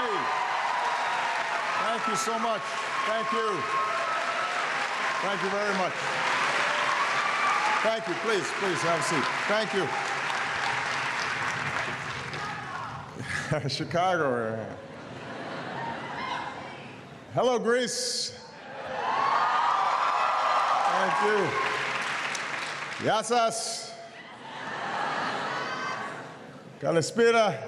Hey, thank you so much. Thank you. Thank you very much. Thank you. Please have a seat. Thank you. Chicago. Hello, Greece. Thank you. Yassas. Kalispira.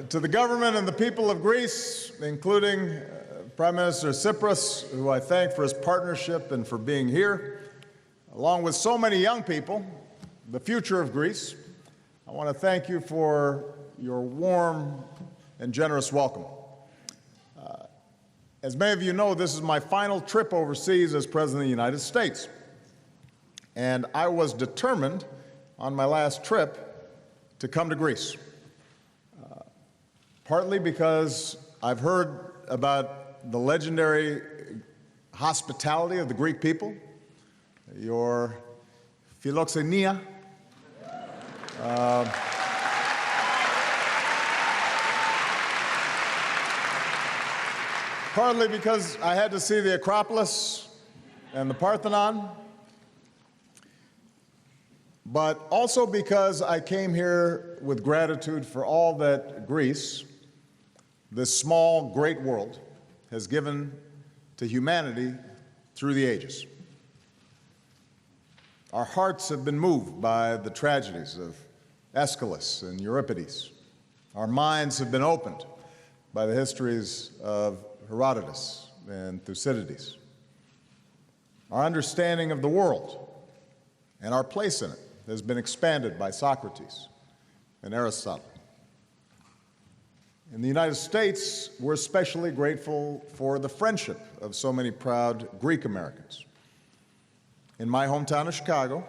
To the government and the people of Greece, including Prime Minister Tsipras, who I thank for his partnership and for being here, along with so many young people, the future of Greece, I want to thank you for your warm and generous welcome. As many of you know, this is my final trip overseas as President of the United States. And I was determined on my last trip to come to Greece. Partly because I've heard about the legendary hospitality of the Greek people, your philoxenia, partly because I had to see the Acropolis and the Parthenon, but also because I came here with gratitude for all that Greece, this small, great world, has given to humanity through the ages. Our hearts have been moved by the tragedies of Aeschylus and Euripides. Our minds have been opened by the histories of Herodotus and Thucydides. Our understanding of the world and our place in it has been expanded by Socrates and Aristotle. In the United States, we're especially grateful for the friendship of so many proud Greek Americans. In my hometown of Chicago,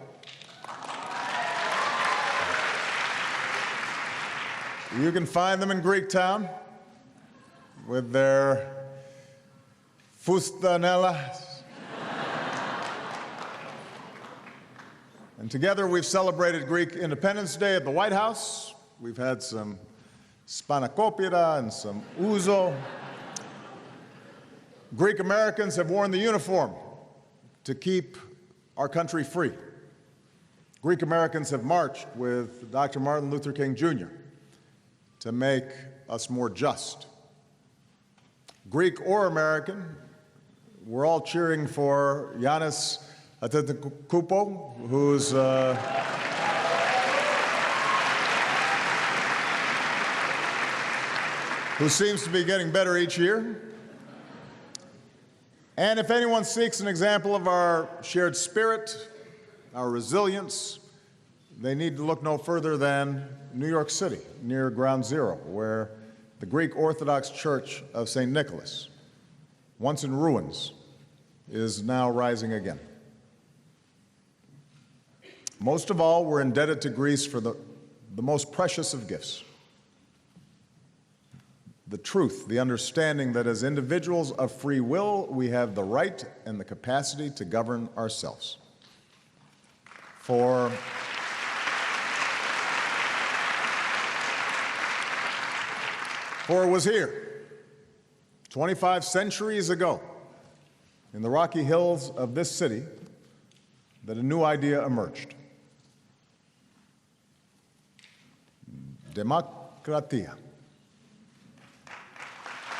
you can find them in Greektown with their fustanellas. And together we've celebrated Greek Independence Day at the White House. We've had some spanakopita and some ouzo. Greek Americans have worn the uniform to keep our country free. Greek Americans have marched with Dr. Martin Luther King Jr. to make us more just. Greek or American, we're all cheering for Giannis Antetokounmpo, who seems to be getting better each year. And if anyone seeks an example of our shared spirit, our resilience, they need to look no further than New York City, near Ground Zero, where the Greek Orthodox Church of St. Nicholas, once in ruins, is now rising again. Most of all, we're indebted to Greece for the most precious of gifts: the truth, the understanding that as individuals of free will, we have the right and the capacity to govern ourselves. For it was here, 25 centuries ago, in the rocky hills of this city, that a new idea emerged. Demokratia.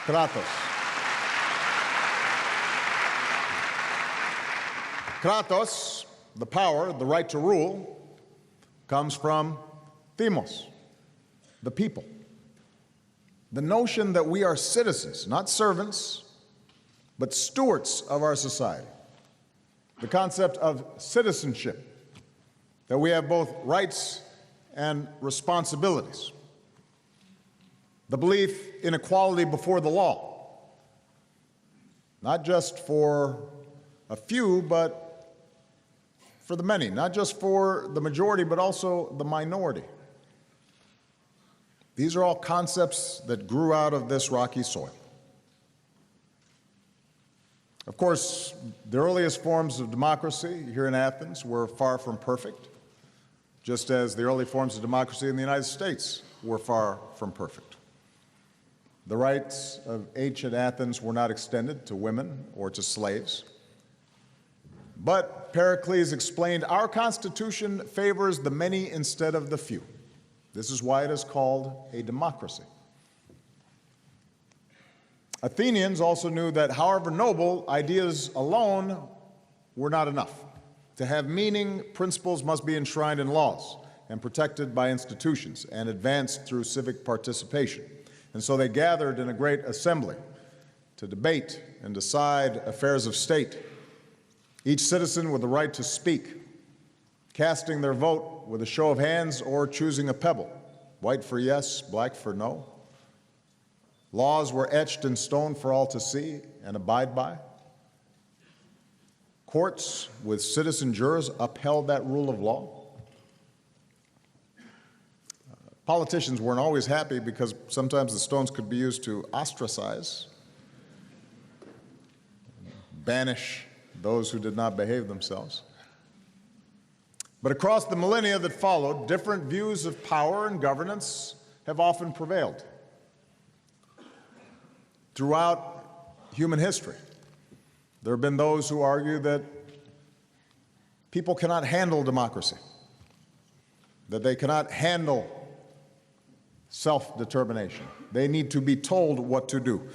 Kratos. Kratos, the power, the right to rule, comes from themos, the people. The notion that we are citizens, not servants, but stewards of our society. The concept of citizenship, that we have both rights and responsibilities. The belief in equality before the law, not just for a few, but for the many, not just for the majority, but also the minority. These are all concepts that grew out of this rocky soil. Of course, the earliest forms of democracy here in Athens were far from perfect, just as the early forms of democracy in the United States were far from perfect. The rights of ancient Athens were not extended to women or to slaves. But Pericles explained, our Constitution favors the many instead of the few. This is why it is called a democracy. Athenians also knew that, however noble, ideas alone were not enough. To have meaning, principles must be enshrined in laws and protected by institutions and advanced through civic participation. And so they gathered in a great assembly to debate and decide affairs of state, each citizen with the right to speak, casting their vote with a show of hands or choosing a pebble, white for yes, black for no. Laws were etched in stone for all to see and abide by. Courts with citizen jurors upheld that rule of law. Politicians weren't always happy because sometimes the stones could be used to ostracize, banish those who did not behave themselves. But across the millennia that followed, different views of power and governance have often prevailed. Throughout human history, there have been those who argue that people cannot handle democracy, that they cannot handle self-determination. They need to be told what to do.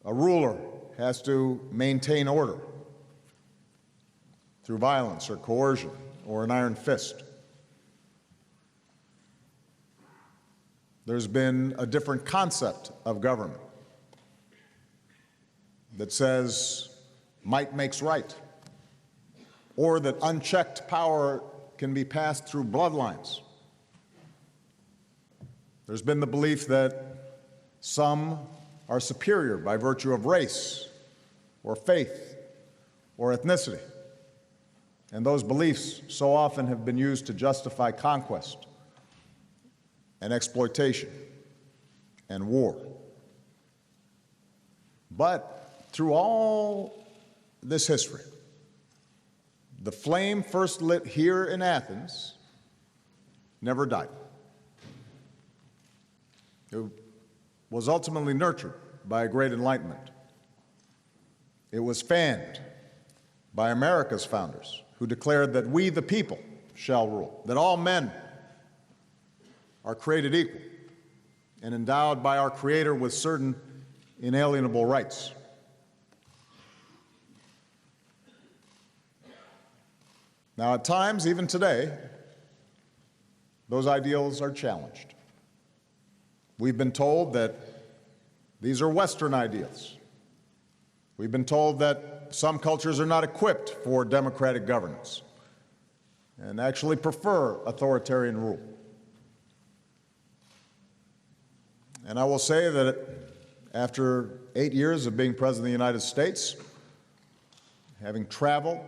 A ruler has to maintain order through violence or coercion or an iron fist. There's been a different concept of government that says might makes right, or that unchecked power can be passed through bloodlines. There's been the belief that some are superior by virtue of race or faith or ethnicity. And those beliefs so often have been used to justify conquest and exploitation and war. But through all this history, the flame first lit here in Athens never died. It was ultimately nurtured by a great enlightenment. It was fanned by America's founders, who declared that we, the people, shall rule, that all men are created equal and endowed by our Creator with certain inalienable rights. Now, at times, even today, those ideals are challenged. We've been told that these are Western ideals. We've been told that some cultures are not equipped for democratic governance and actually prefer authoritarian rule. And I will say that after 8 years of being President of the United States, having traveled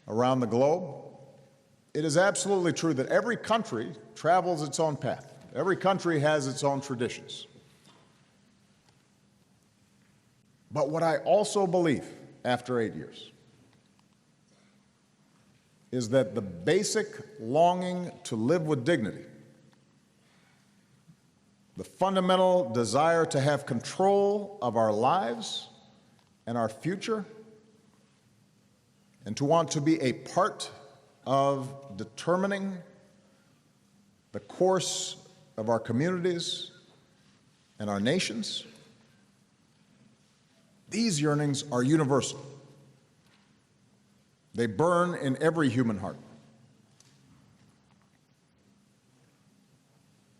around the globe, it is absolutely true that every country travels its own path. Every country has its own traditions. But what I also believe after 8 years is that the basic longing to live with dignity, the fundamental desire to have control of our lives and our future, and to want to be a part of determining the course of our communities and our nations, these yearnings are universal. They burn in every human heart.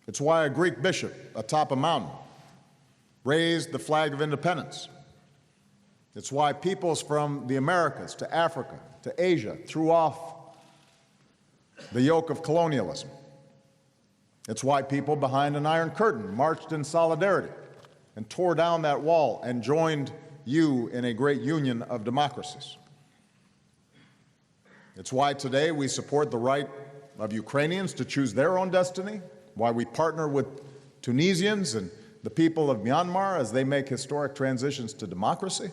It's why a Greek bishop atop a mountain raised the flag of independence. It's why peoples from the Americas to Africa to Asia threw off the yoke of colonialism. It's why people behind an Iron Curtain marched in solidarity and tore down that wall and joined you in a great union of democracies. It's why today we support the right of Ukrainians to choose their own destiny, why we partner with Tunisians and the people of Myanmar as they make historic transitions to democracy.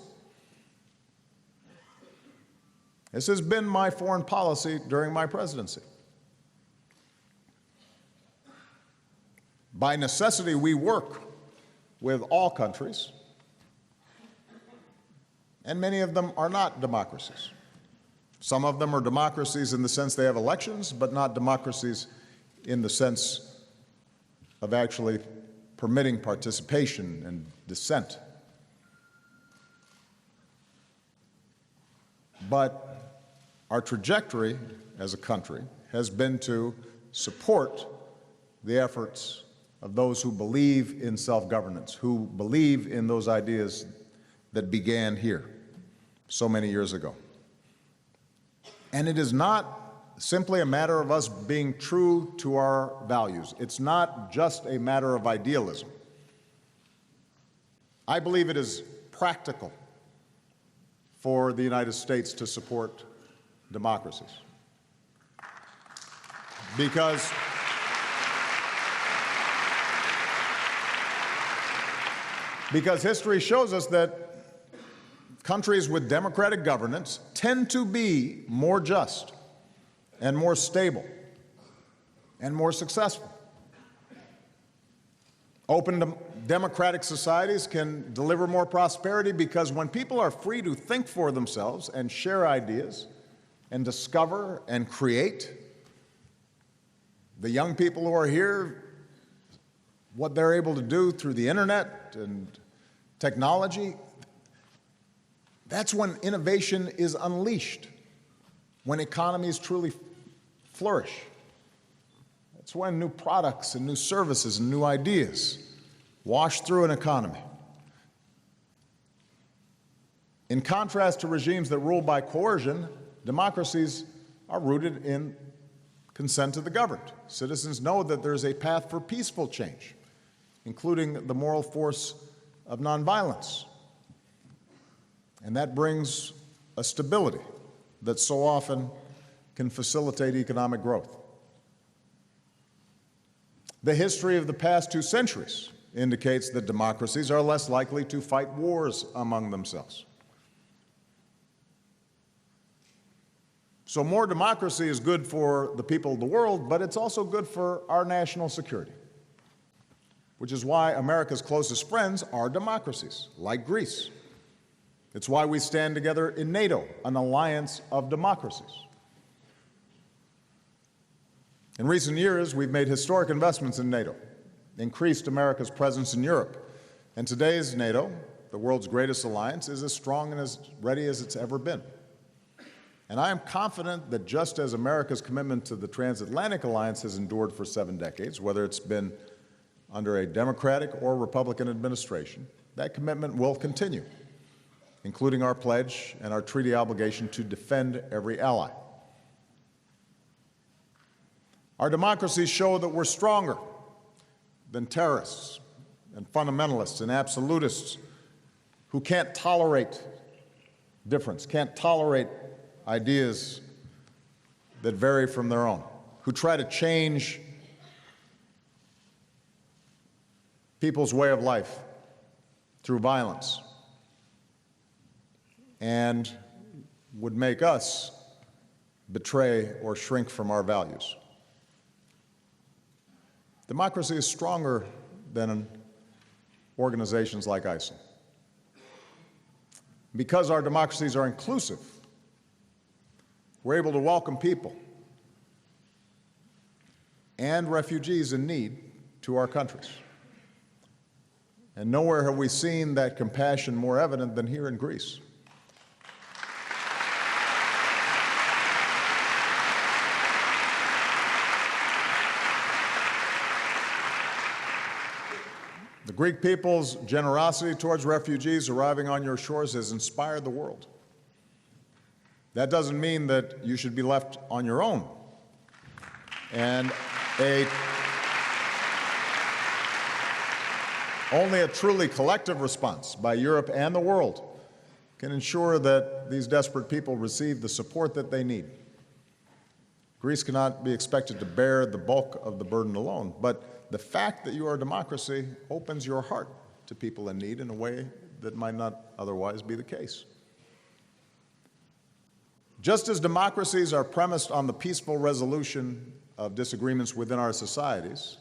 This has been my foreign policy during my presidency. By necessity, we work with all countries, and many of them are not democracies. Some of them are democracies in the sense they have elections, but not democracies in the sense of actually permitting participation and dissent. But our trajectory as a country has been to support the efforts of those who believe in self-governance, who believe in those ideas that began here so many years ago. And it is not simply a matter of us being true to our values. It's not just a matter of idealism. I believe it is practical for the United States to support democracies. Because history shows us that countries with democratic governance tend to be more just and more stable and more successful. Open democratic societies can deliver more prosperity because when people are free to think for themselves and share ideas and discover and create, the young people who are here, what they're able to do through the internet and technology, that's when innovation is unleashed, when economies truly flourish. That's when new products and new services and new ideas wash through an economy. In contrast to regimes that rule by coercion, democracies are rooted in consent of the governed. Citizens know that there's a path for peaceful change, including the moral force of nonviolence. And that brings a stability that so often can facilitate economic growth. The history of the past 2 centuries indicates that democracies are less likely to fight wars among themselves. So more democracy is good for the people of the world, but it's also good for our national security, which is why America's closest friends are democracies, like Greece. It's why we stand together in NATO, an alliance of democracies. In recent years, we've made historic investments in NATO, increased America's presence in Europe, and today's NATO, the world's greatest alliance, is as strong and as ready as it's ever been. And I am confident that just as America's commitment to the transatlantic alliance has endured for 7 decades, whether it's been under a Democratic or Republican administration, that commitment will continue, including our pledge and our treaty obligation to defend every ally. Our democracies show that we're stronger than terrorists and fundamentalists and absolutists who can't tolerate difference, can't tolerate ideas that vary from their own, who try to change people's way of life through violence and would make us betray or shrink from our values. Democracy is stronger than organizations like ISIL. Because our democracies are inclusive, we're able to welcome people and refugees in need to our countries. And nowhere have we seen that compassion more evident than here in Greece. The Greek people's generosity towards refugees arriving on your shores has inspired the world. That doesn't mean that you should be left on your own. And only a truly collective response by Europe and the world can ensure that these desperate people receive the support that they need. Greece cannot be expected to bear the bulk of the burden alone, but the fact that you are a democracy opens your heart to people in need in a way that might not otherwise be the case. Just as democracies are premised on the peaceful resolution of disagreements within our societies,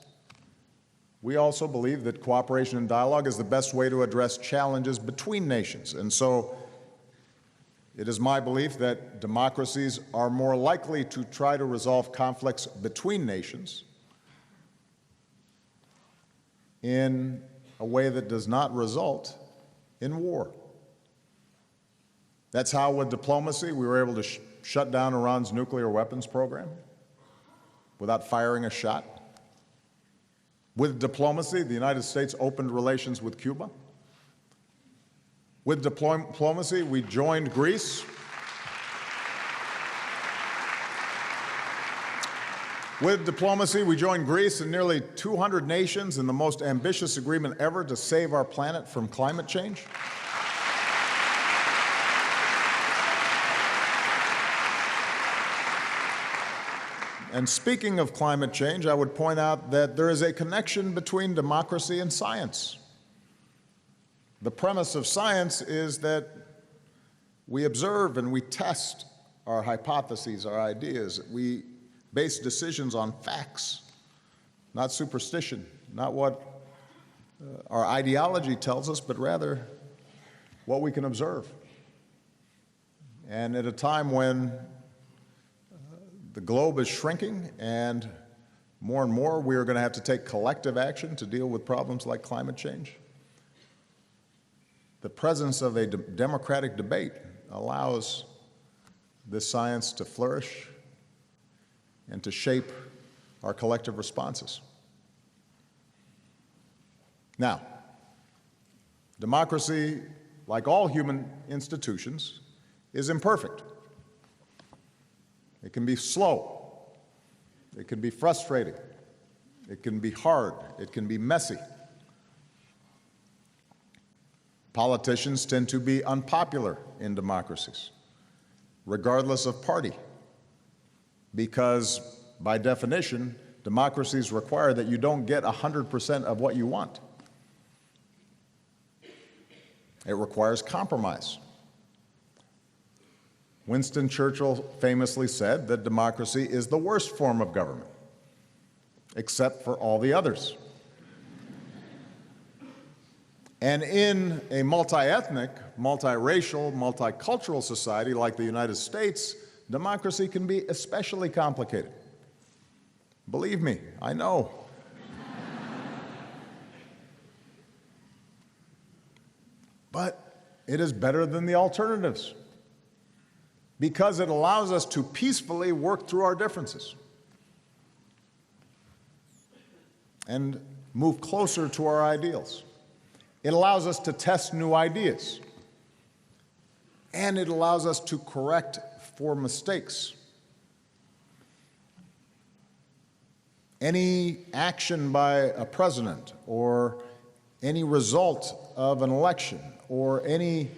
we also believe that cooperation and dialogue is the best way to address challenges between nations. And so it is my belief that democracies are more likely to try to resolve conflicts between nations in a way that does not result in war. That's how, with diplomacy, we were able to shut down Iran's nuclear weapons program without firing a shot. With diplomacy, the United States opened relations with Cuba. With diplomacy, we joined Greece. With diplomacy, we joined Greece and nearly 200 nations in the most ambitious agreement ever to save our planet from climate change. And speaking of climate change, I would point out that there is a connection between democracy and science. The premise of science is that we observe and we test our hypotheses, our ideas. We base decisions on facts, not superstition, not what our ideology tells us, but rather what we can observe. And at a time when the globe is shrinking and more we are going to have to take collective action to deal with problems like climate change, the presence of a democratic debate allows this science to flourish and to shape our collective responses. Now, democracy, like all human institutions, is imperfect. It can be slow. It can be frustrating. It can be hard. It can be messy. Politicians tend to be unpopular in democracies, regardless of party, because by definition, democracies require that you don't get 100% of what you want. It requires compromise. Winston Churchill famously said that democracy is the worst form of government, except for all the others. And in a multi-ethnic, multiracial, multicultural society like the United States, democracy can be especially complicated. Believe me, I know. But it is better than the alternatives because it allows us to peacefully work through our differences and move closer to our ideals. It allows us to test new ideas, and it allows us to correct for mistakes. Any action by a president or any result of an election or any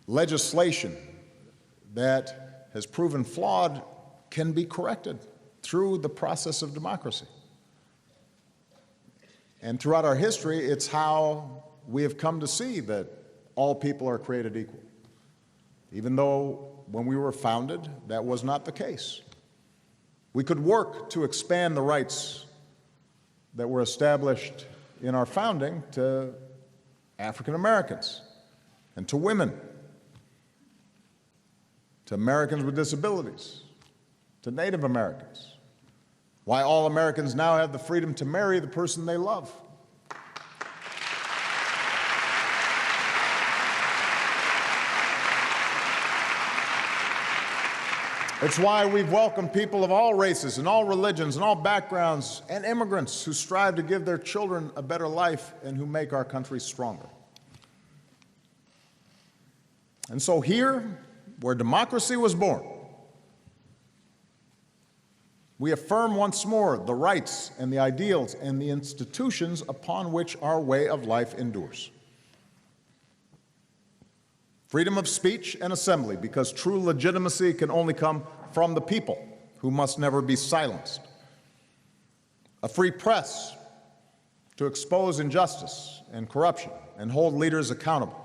legislation that has proven flawed can be corrected through the process of democracy. And throughout our history, it's how we have come to see that all people are created equal, even though when we were founded, that was not the case. We could work to expand the rights that were established in our founding to African Americans and to women, to Americans with disabilities, to Native Americans. Why all Americans now have the freedom to marry the person they love. It's why we've welcomed people of all races and all religions and all backgrounds and immigrants who strive to give their children a better life and who make our country stronger. And so here, where democracy was born, we affirm once more the rights and the ideals and the institutions upon which our way of life endures. Freedom of speech and assembly, because true legitimacy can only come from the people, who must never be silenced. A free press to expose injustice and corruption and hold leaders accountable.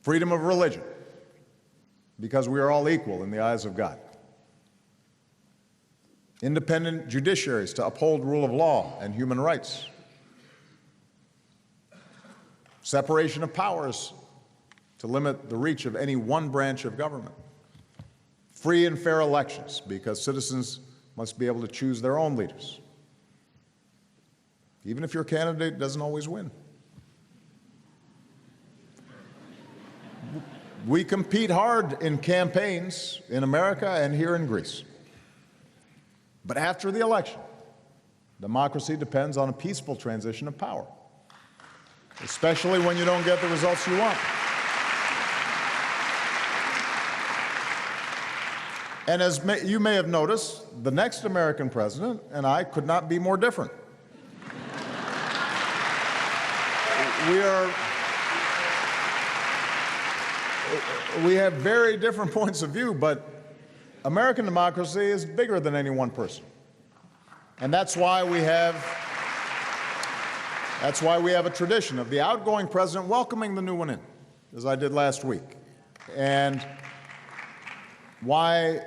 Freedom of religion, because we are all equal in the eyes of God. independent judiciaries to uphold rule of law and human rights, separation of powers to limit the reach of any one branch of government, free and fair elections because citizens must be able to choose their own leaders, even if your candidate doesn't always win. We compete hard in campaigns in America and here in Greece. But after the election, democracy depends on a peaceful transition of power, especially when you don't get the results you want. And as you may have noticed, the next American president and I could not be more different. We have very different points of view, but American democracy is bigger than any one person. And that's why we have a tradition of the outgoing president welcoming the new one in, as I did last week. And why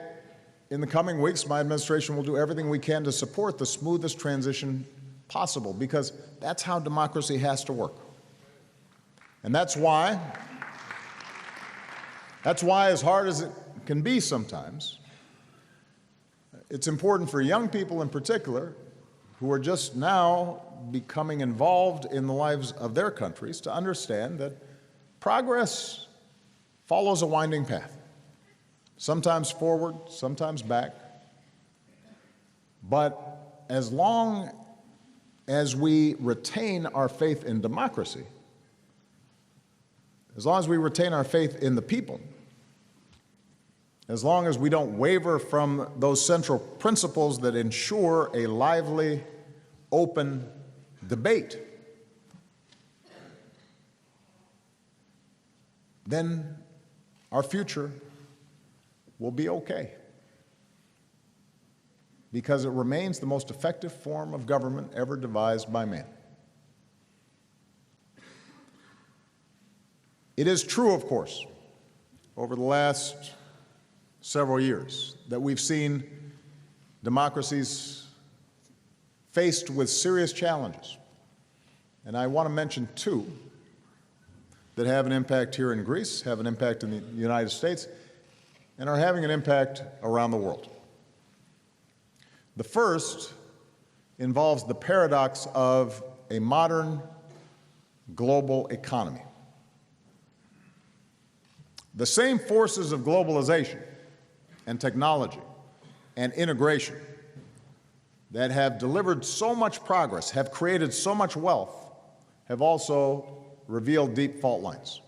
in the coming weeks my administration will do everything we can to support the smoothest transition possible, because that's how democracy has to work. And that's why, as hard as it can be sometimes, it's important for young people in particular, who are just now becoming involved in the lives of their countries, to understand that progress follows a winding path, sometimes forward, sometimes back. But as long as we retain our faith in democracy, as long as we retain our faith in the people, as long as we don't waver from those central principles that ensure a lively, open debate, then our future will be okay, because it remains the most effective form of government ever devised by man. It is true, of course, over the last several years that we've seen democracies faced with serious challenges. And I want to mention two that have an impact here in Greece, have an impact in the United States, and are having an impact around the world. The first involves the paradox of a modern global economy. The same forces of globalization and technology and integration that have delivered so much progress, have created so much wealth, have also revealed deep fault lines.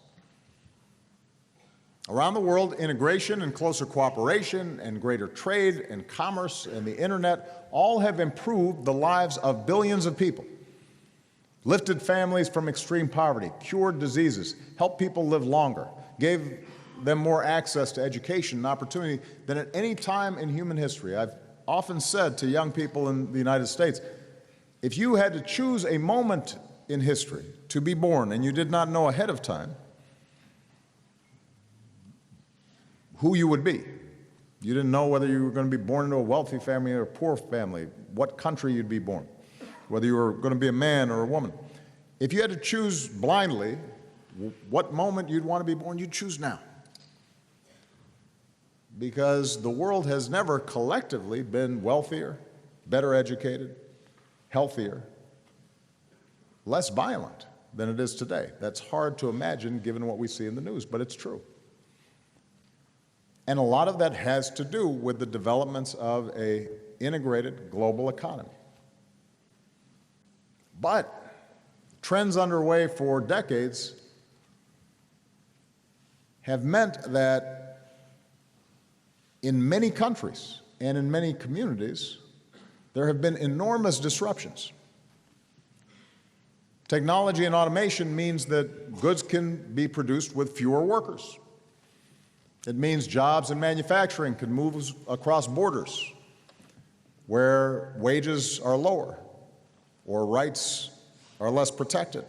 Around the world, integration and closer cooperation and greater trade and commerce and the internet all have improved the lives of billions of people, lifted families from extreme poverty, cured diseases, helped people live longer, gave them more access to education and opportunity than at any time in human history. I've often said to young people in the United States, if you had to choose a moment in history to be born and you did not know ahead of time who you would be, you didn't know whether you were going to be born into a wealthy family or a poor family, what country you'd be born, whether you were going to be a man or a woman. If you had to choose blindly what moment you'd want to be born, you'd choose now. Because the world has never collectively been wealthier, better educated, healthier, less violent than it is today. That's hard to imagine given what we see in the news, but it's true. And a lot of that has to do with the developments of an integrated global economy. But trends underway for decades have meant that in many countries and in many communities, there have been enormous disruptions. Technology and automation means that goods can be produced with fewer workers. It means jobs in manufacturing can move across borders where wages are lower or rights are less protected.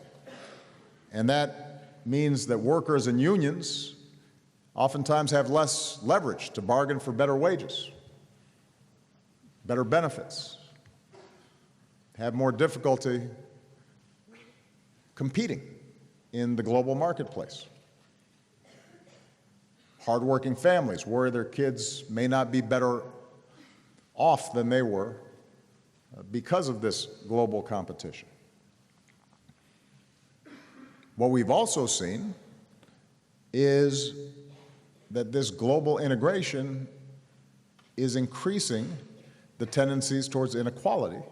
And that means that workers and unions oftentimes have less leverage to bargain for better wages. better benefits, have more difficulty competing in the global marketplace. Hardworking families worry their kids may not be better off than they were because of this global competition. What we've also seen is that this global integration is increasing the tendencies towards inequality,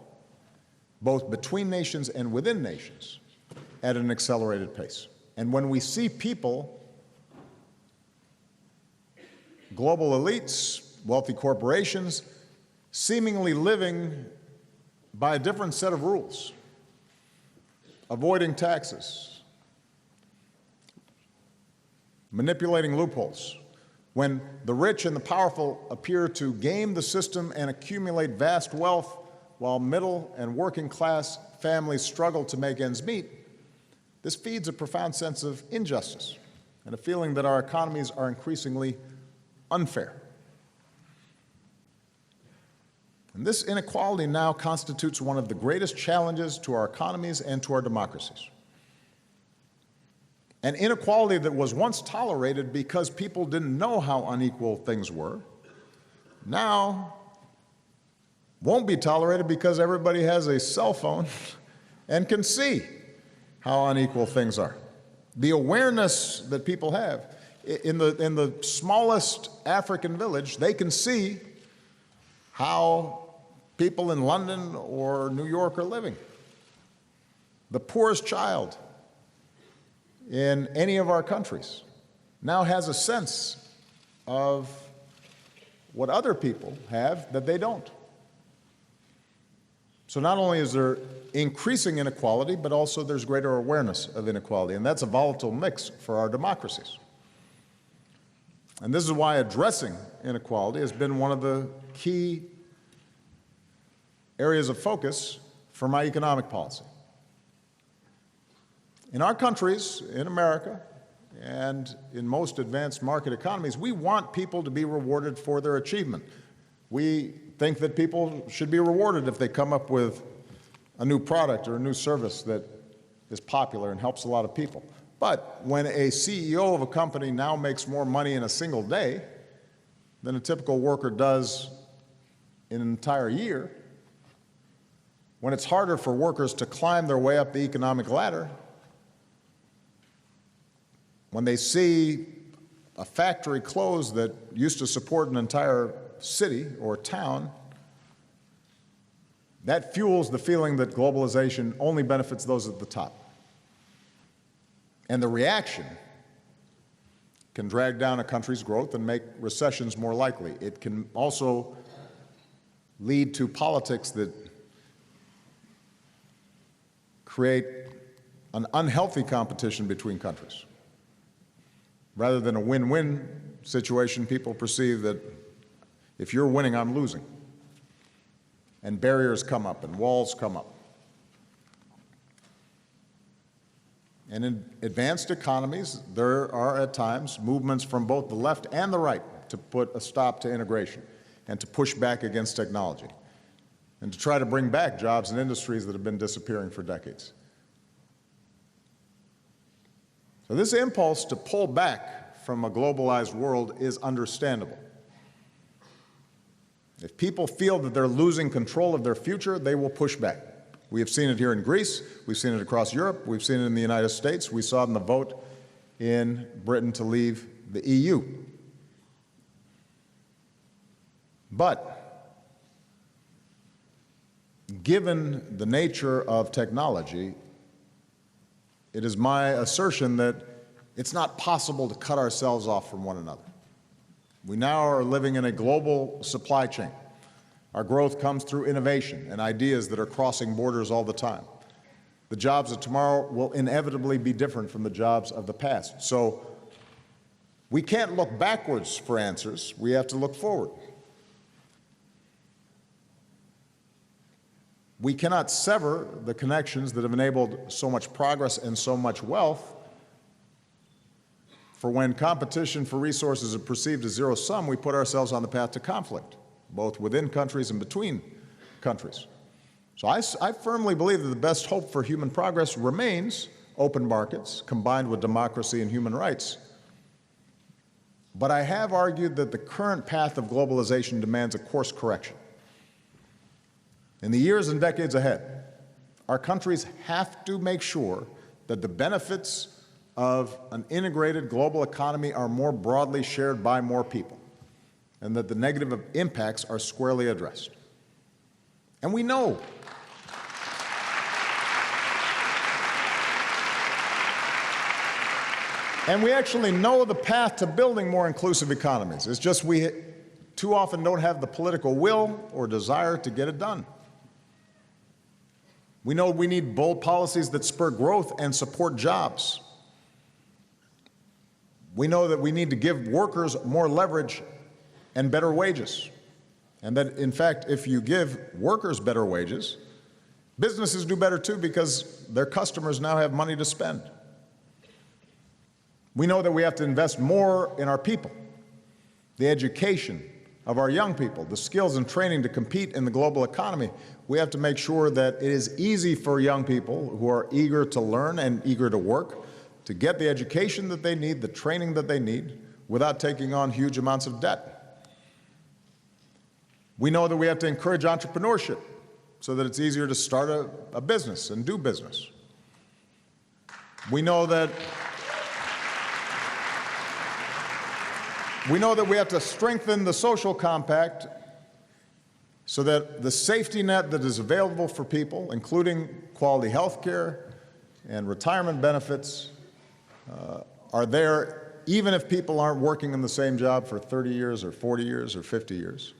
both between nations and within nations, at an accelerated pace. And when we see people, global elites, wealthy corporations, seemingly living by a different set of rules, avoiding taxes, manipulating loopholes, when the rich and the powerful appear to game the system and accumulate vast wealth while middle and working class families struggle to make ends meet, this feeds a profound sense of injustice and a feeling that our economies are increasingly unfair. And this inequality now constitutes one of the greatest challenges to our economies and to our democracies. An inequality that was once tolerated because people didn't know how unequal things were, now won't be tolerated because everybody has a cell phone and can see how unequal things are. The awareness that people have, in the smallest African village, they can see how people in London or New York are living. The poorest child in any of our countries now has a sense of what other people have that they don't. So not only is there increasing inequality, but also there's greater awareness of inequality, and that's a volatile mix for our democracies. And this is why addressing inequality has been one of the key areas of focus for my economic policy. In our countries, in America, and in most advanced market economies, we want people to be rewarded for their achievement. We think that people should be rewarded if they come up with a new product or a new service that is popular and helps a lot of people. But when a CEO of a company now makes more money in a single day than a typical worker does in an entire year, when it's harder for workers to climb their way up the economic ladder, when they see a factory close that used to support an entire city or town, that fuels the feeling that globalization only benefits those at the top. And the reaction can drag down a country's growth and make recessions more likely. It can also lead to politics that create an unhealthy competition between countries. Rather than a win-win situation, people perceive that if you're winning, I'm losing. And barriers come up and walls come up. And in advanced economies, there are at times movements from both the left and the right to put a stop to integration and to push back against technology and to try to bring back jobs and industries that have been disappearing for decades. So this impulse to pull back from a globalized world is understandable. If people feel that they're losing control of their future, they will push back. We have seen it here in Greece, we've seen it across Europe, we've seen it in the United States, we saw it in the vote in Britain to leave the EU. But given the nature of technology, it is my assertion that it's not possible to cut ourselves off from one another. We now are living in a global supply chain. Our growth comes through innovation and ideas that are crossing borders all the time. The jobs of tomorrow will inevitably be different from the jobs of the past. So we can't look backwards for answers. We have to look forward. We cannot sever the connections that have enabled so much progress and so much wealth, for when competition for resources is perceived as zero-sum, we put ourselves on the path to conflict. both within countries and between countries. So I firmly believe that the best hope for human progress remains open markets combined with democracy and human rights. But I have argued that the current path of globalization demands a course correction. In the years and decades ahead, our countries have to make sure that the benefits of an integrated global economy are more broadly shared by more people, and that the negative impacts are squarely addressed. And we know we actually know the path to building more inclusive economies. It's just we too often don't have the political will or desire to get it done. We know we need bold policies that spur growth and support jobs. We know that we need to give workers more leverage and better wages. And that, in fact, if you give workers better wages, businesses do better too because their customers now have money to spend. We know that we have to invest more in our people, the education of our young people, the skills and training to compete in the global economy. We have to make sure that it is easy for young people who are eager to learn and eager to work to get the education that they need, the training that they need, without taking on huge amounts of debt. We know that we have to encourage entrepreneurship so that it's easier to start a business and do business. We know that we have to strengthen the social compact so that the safety net that is available for people, including quality health care and retirement benefits, are there even if people aren't working in the same job for 30 years or 40 years or 50 years.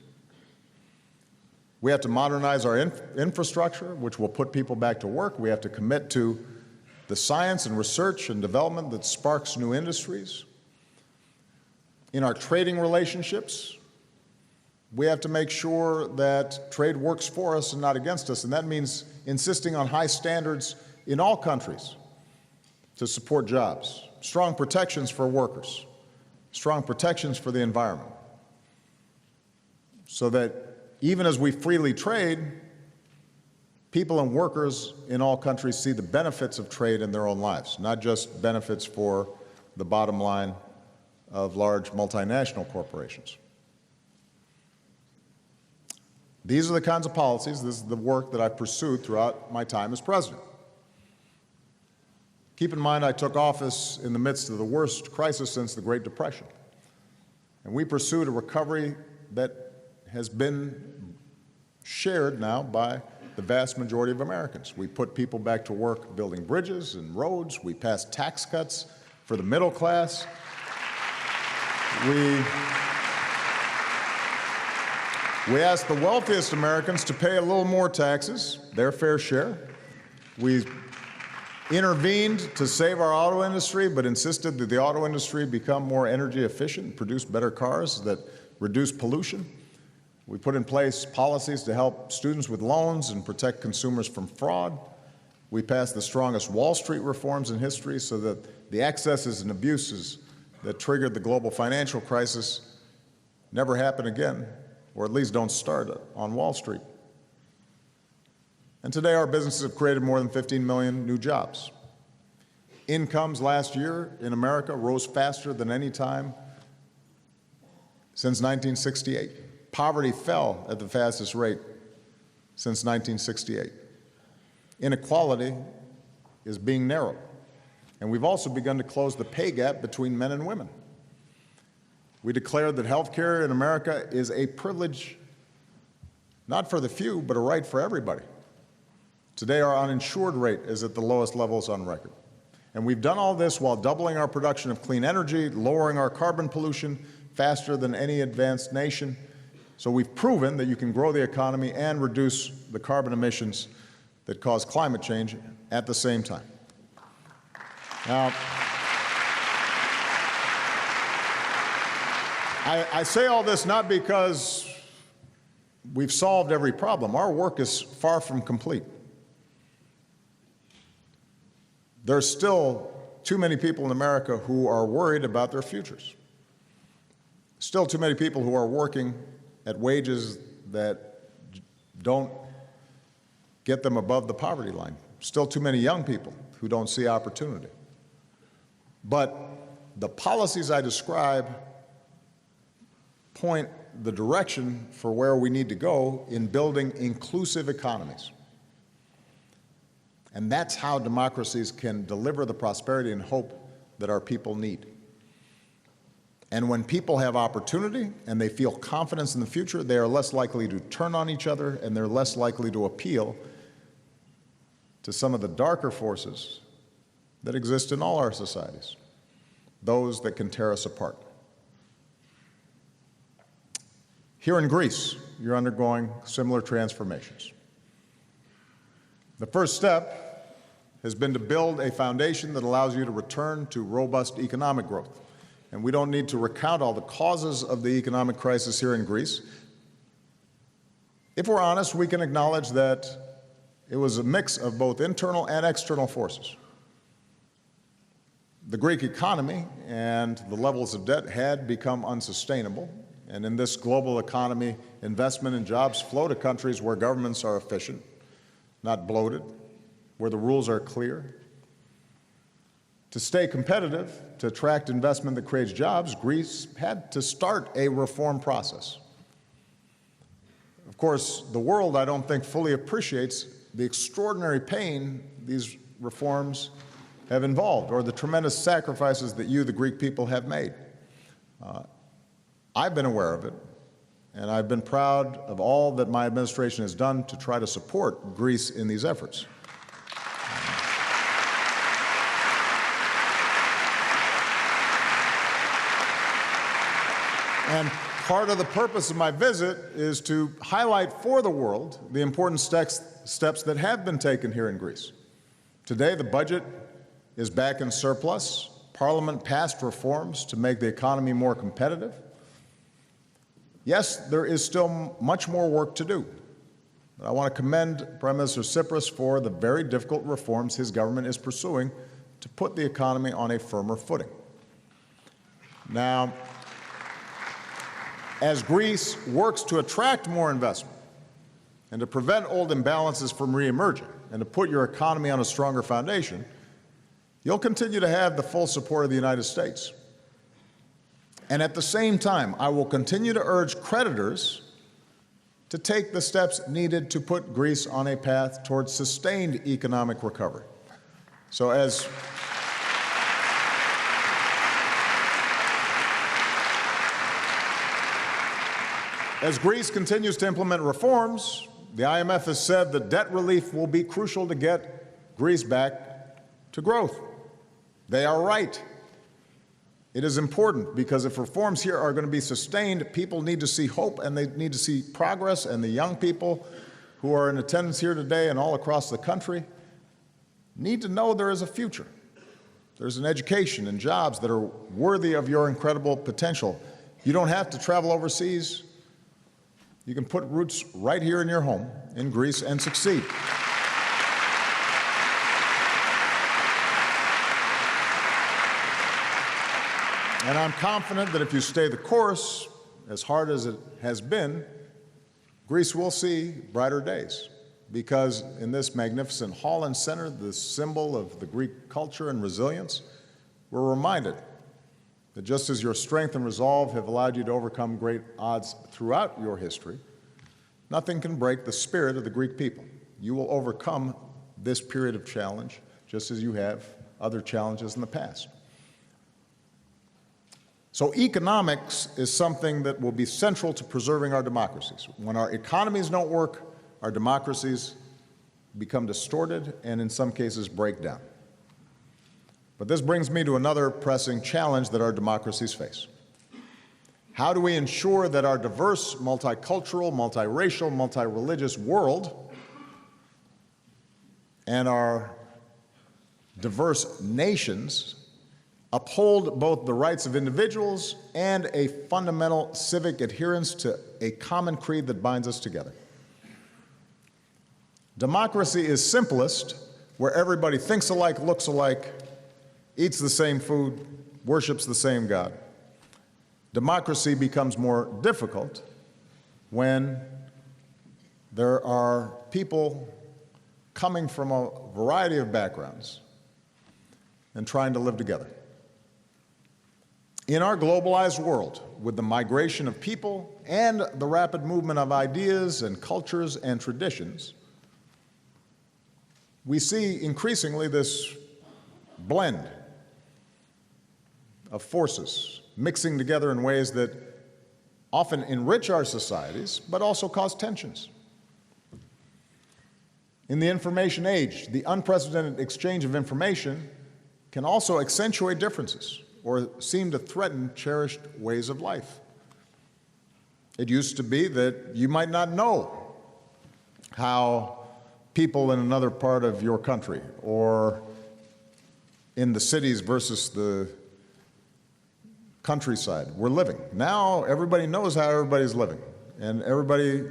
We have to modernize our infrastructure, which will put people back to work. We have to commit to the science and research and development that sparks new industries. In our trading relationships, we have to make sure that trade works for us and not against us, and that means insisting on high standards in all countries to support jobs, strong protections for workers, strong protections for the environment, so that even as we freely trade, people and workers in all countries see the benefits of trade in their own lives, not just benefits for the bottom line of large multinational corporations. These are the kinds of policies, this is the work that I've pursued throughout my time as president. Keep in mind, I took office in the midst of the worst crisis since the Great Depression, and we pursued a recovery that has been shared now by the vast majority of Americans. We put people back to work building bridges and roads. We passed tax cuts for the middle class. We asked the wealthiest Americans to pay a little more taxes, their fair share. We intervened to save our auto industry, but insisted that the auto industry become more energy efficient, produce better cars that reduce pollution. We put in place policies to help students with loans and protect consumers from fraud. We passed the strongest Wall Street reforms in history so that the excesses and abuses that triggered the global financial crisis never happen again, or at least don't start on Wall Street. And today our businesses have created more than 15 million new jobs. Incomes last year in America rose faster than any time since 1968. Poverty fell at the fastest rate since 1968. Inequality is being narrowed. And we've also begun to close the pay gap between men and women. We declared that health care in America is a privilege, not for the few, but a right for everybody. Today, our uninsured rate is at the lowest levels on record. And we've done all this while doubling our production of clean energy, lowering our carbon pollution faster than any advanced nation. So we've proven that you can grow the economy and reduce the carbon emissions that cause climate change at the same time. Now, I say all this not because we've solved every problem. Our work is far from complete. There's still too many people in America who are worried about their futures. Still too many people who are working at wages that don't get them above the poverty line. Still too many young people who don't see opportunity. But the policies I describe point the direction for where we need to go in building inclusive economies. And that's how democracies can deliver the prosperity and hope that our people need. And when people have opportunity and they feel confidence in the future, they are less likely to turn on each other, and they're less likely to appeal to some of the darker forces that exist in all our societies, those that can tear us apart. Here in Greece, you're undergoing similar transformations. The first step has been to build a foundation that allows you to return to robust economic growth. And we don't need to recount all the causes of the economic crisis here in Greece. If we're honest, we can acknowledge that it was a mix of both internal and external forces. The Greek economy and the levels of debt had become unsustainable. And in this global economy, investment and jobs flow to countries where governments are efficient, not bloated, where the rules are clear. To stay competitive, to attract investment that creates jobs, Greece had to start a reform process. Of course, the world, I don't think, fully appreciates the extraordinary pain these reforms have involved, or the tremendous sacrifices that you, the Greek people, have made. I've been aware of it, and I've been proud of all that my administration has done to try to support Greece in these efforts. And part of the purpose of my visit is to highlight for the world the important steps that have been taken here in Greece. Today, the budget is back in surplus. Parliament passed reforms to make the economy more competitive. Yes, there is still much more work to do. But I want to commend Prime Minister Stavros for the very difficult reforms his government is pursuing to put the economy on a firmer footing. Now, as Greece works to attract more investment and to prevent old imbalances from reemerging and to put your economy on a stronger foundation, you'll continue to have the full support of the United States. And at the same time, I will continue to urge creditors to take the steps needed to put Greece on a path towards sustained economic recovery. So as Greece continues to implement reforms, the IMF has said that debt relief will be crucial to get Greece back to growth. They are right. It is important because if reforms here are going to be sustained, people need to see hope and they need to see progress, and the young people who are in attendance here today and all across the country need to know there is a future. There's an education and jobs that are worthy of your incredible potential. You don't have to travel overseas. You can put roots right here in your home in Greece and succeed. And I'm confident that if you stay the course, as hard as it has been, Greece will see brighter days. Because in this magnificent hall and center, the symbol of the Greek culture and resilience, we're reminded that just as your strength and resolve have allowed you to overcome great odds throughout your history, nothing can break the spirit of the Greek people. You will overcome this period of challenge, just as you have other challenges in the past. So economics is something that will be central to preserving our democracies. When our economies don't work, our democracies become distorted and in some cases break down. But this brings me to another pressing challenge that our democracies face. How do we ensure that our diverse, multicultural, multiracial, multireligious world and our diverse nations uphold both the rights of individuals and a fundamental civic adherence to a common creed that binds us together? Democracy is simplest where everybody thinks alike, looks alike, eats the same food, worships the same God. Democracy becomes more difficult when there are people coming from a variety of backgrounds and trying to live together. In our globalized world, with the migration of people and the rapid movement of ideas and cultures and traditions, we see increasingly this blend of forces mixing together in ways that often enrich our societies, but also cause tensions. In the information age, the unprecedented exchange of information can also accentuate differences or seem to threaten cherished ways of life. It used to be that you might not know how people in another part of your country or in the cities versus the countryside were living. Now everybody knows how everybody's living, and everybody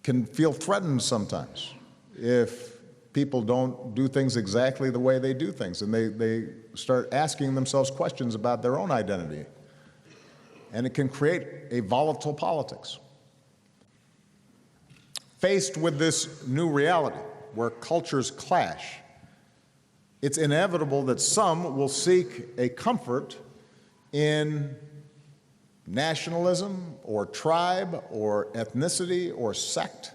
can feel threatened sometimes if people don't do things exactly the way they do things, and they start asking themselves questions about their own identity. And it can create a volatile politics. Faced with this new reality, where cultures clash, it's inevitable that some will seek a comfort in nationalism or tribe or ethnicity or sect.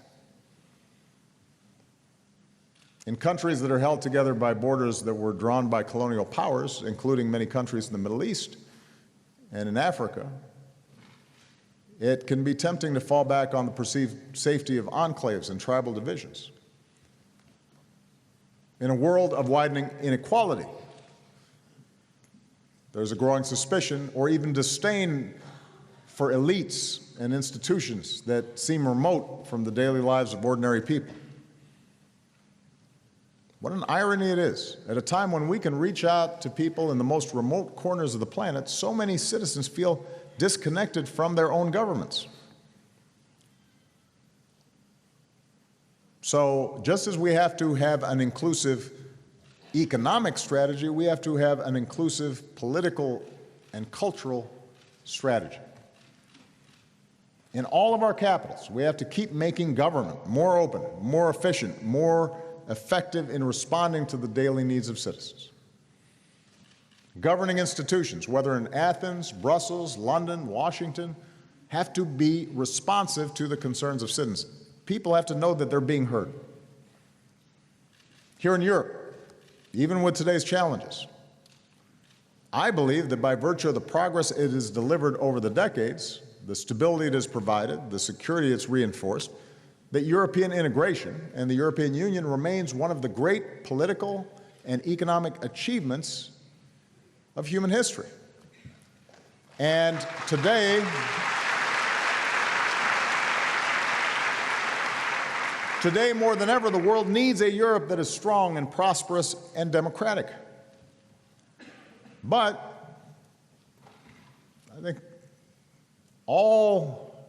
In countries that are held together by borders that were drawn by colonial powers, including many countries in the Middle East and in Africa, it can be tempting to fall back on the perceived safety of enclaves and tribal divisions. In a world of widening inequality, there's a growing suspicion or even disdain for elites and institutions that seem remote from the daily lives of ordinary people. What an irony it is. At a time when we can reach out to people in the most remote corners of the planet, so many citizens feel disconnected from their own governments. So just as we have to have an inclusive economic strategy, we have to have an inclusive political and cultural strategy. In all of our capitals, we have to keep making government more open, more efficient, more effective in responding to the daily needs of citizens. Governing institutions, whether in Athens, Brussels, London, Washington, have to be responsive to the concerns of citizens. People have to know that they're being heard. Here in Europe, even with today's challenges, I believe that by virtue of the progress it has delivered over the decades, the stability it has provided, the security it's reinforced, that European integration and the European Union remains one of the great political and economic achievements of human history. And today more than ever, the world needs a Europe that is strong and prosperous and democratic. But I think all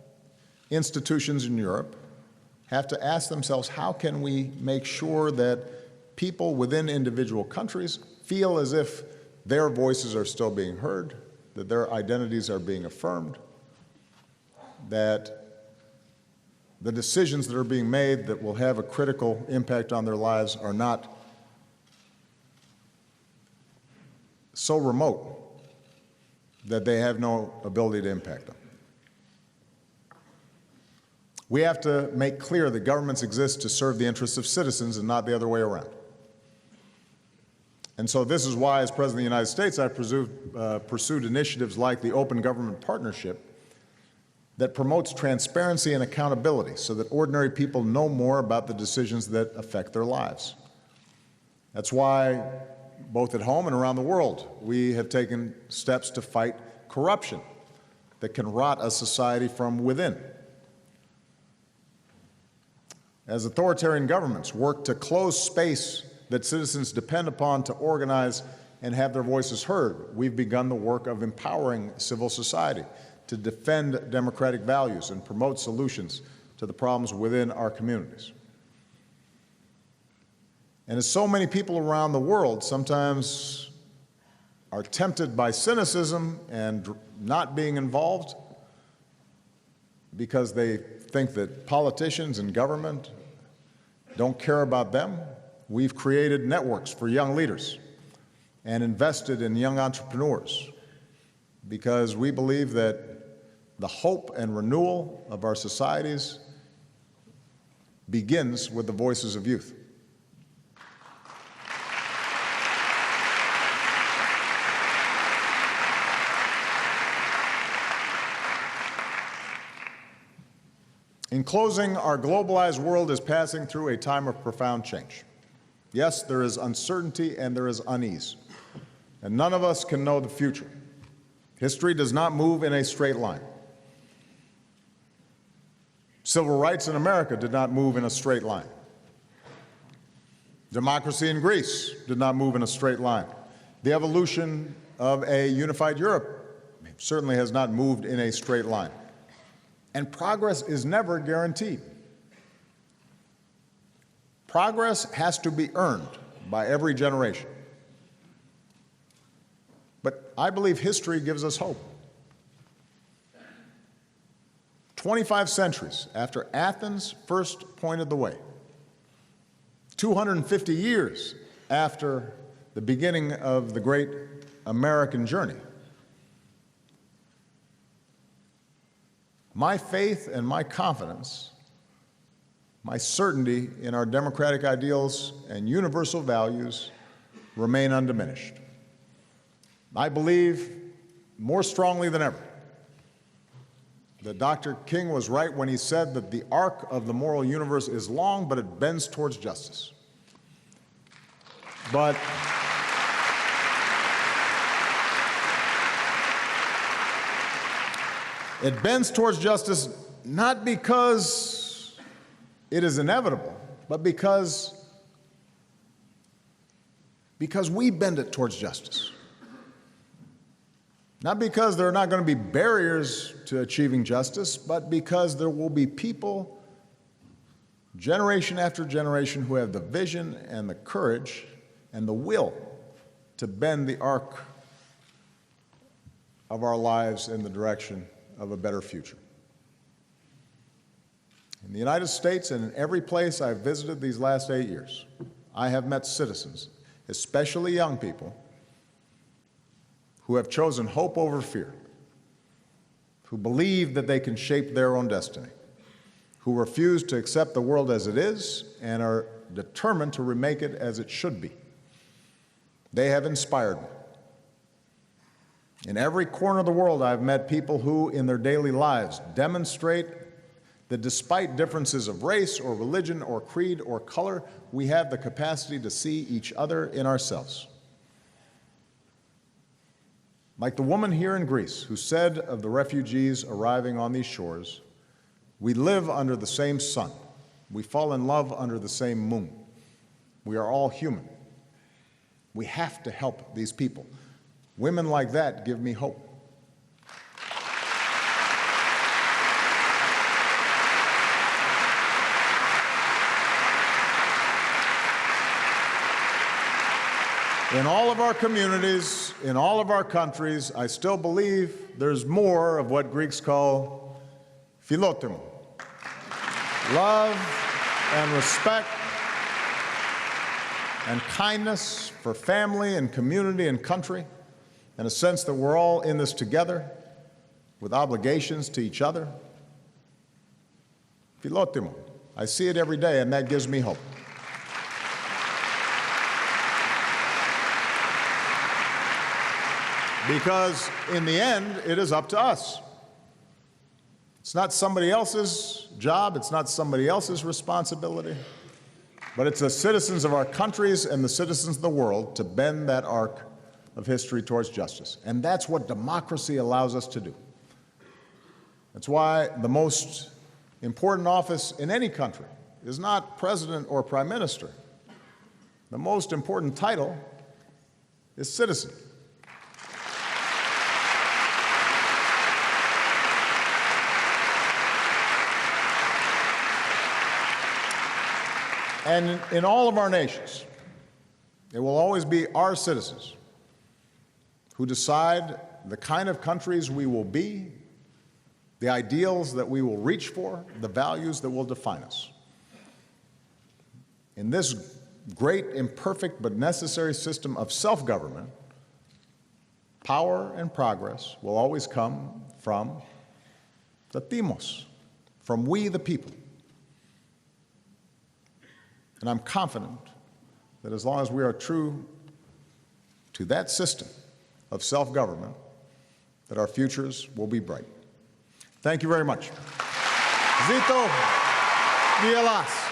institutions in Europe have to ask themselves, how can we make sure that people within individual countries feel as if their voices are still being heard, that their identities are being affirmed, that the decisions that are being made that will have a critical impact on their lives are not so remote that they have no ability to impact them. We have to make clear that governments exist to serve the interests of citizens and not the other way around. And so this is why, as President of the United States, I pursued initiatives like the Open Government Partnership that promotes transparency and accountability so that ordinary people know more about the decisions that affect their lives. That's why, both at home and around the world, we have taken steps to fight corruption that can rot a society from within. As authoritarian governments work to close space that citizens depend upon to organize and have their voices heard, we've begun the work of empowering civil society to defend democratic values and promote solutions to the problems within our communities. And as so many people around the world sometimes are tempted by cynicism and not being involved, because they think that politicians and government don't care about them. We've created networks for young leaders and invested in young entrepreneurs because we believe that the hope and renewal of our societies begins with the voices of youth. In closing, our globalized world is passing through a time of profound change. Yes, there is uncertainty and there is unease, and none of us can know the future. History does not move in a straight line. Civil rights in America did not move in a straight line. Democracy in Greece did not move in a straight line. The evolution of a unified Europe certainly has not moved in a straight line. And progress is never guaranteed. Progress has to be earned by every generation. But I believe history gives us hope. 25 centuries after Athens first pointed the way, 250 years after the beginning of the great American journey, my faith and my confidence, my certainty in our democratic ideals and universal values remain undiminished. I believe more strongly than ever that Dr. King was right when he said that the arc of the moral universe is long, but it bends towards justice. But it bends towards justice not because it is inevitable, but because we bend it towards justice. Not because there are not going to be barriers to achieving justice, but because there will be people, generation after generation, who have the vision and the courage and the will to bend the arc of our lives in the direction of a better future. In the United States and in every place I've visited these last 8 years, I have met citizens, especially young people, who have chosen hope over fear, who believe that they can shape their own destiny, who refuse to accept the world as it is and are determined to remake it as it should be. They have inspired me. In every corner of the world, I've met people who, in their daily lives, demonstrate that despite differences of race or religion or creed or color, we have the capacity to see each other in ourselves. Like the woman here in Greece who said of the refugees arriving on these shores, we live under the same sun. We fall in love under the same moon. We are all human. We have to help these people. Women like that give me hope. In all of our communities, in all of our countries, I still believe there's more of what Greeks call philotimo, love and respect and kindness for family and community and country, and a sense that we're all in this together with obligations to each other. Philotimo. I see it every day, and that gives me hope. Because in the end, it is up to us. It's not somebody else's job, it's not somebody else's responsibility, but it's the citizens of our countries and the citizens of the world to bend that arc of history towards justice. And that's what democracy allows us to do. That's why the most important office in any country is not president or prime minister. The most important title is citizen. And in all of our nations, it will always be our citizens who decide the kind of countries we will be the ideals that we will reach for, the values that will define us. In this great, imperfect, but necessary system of self-government, power and progress will always come from the demos, from we the people. And I'm confident that as long as we are true to that system of self-government, that our futures will be bright. Thank you very much. Zito Vielas.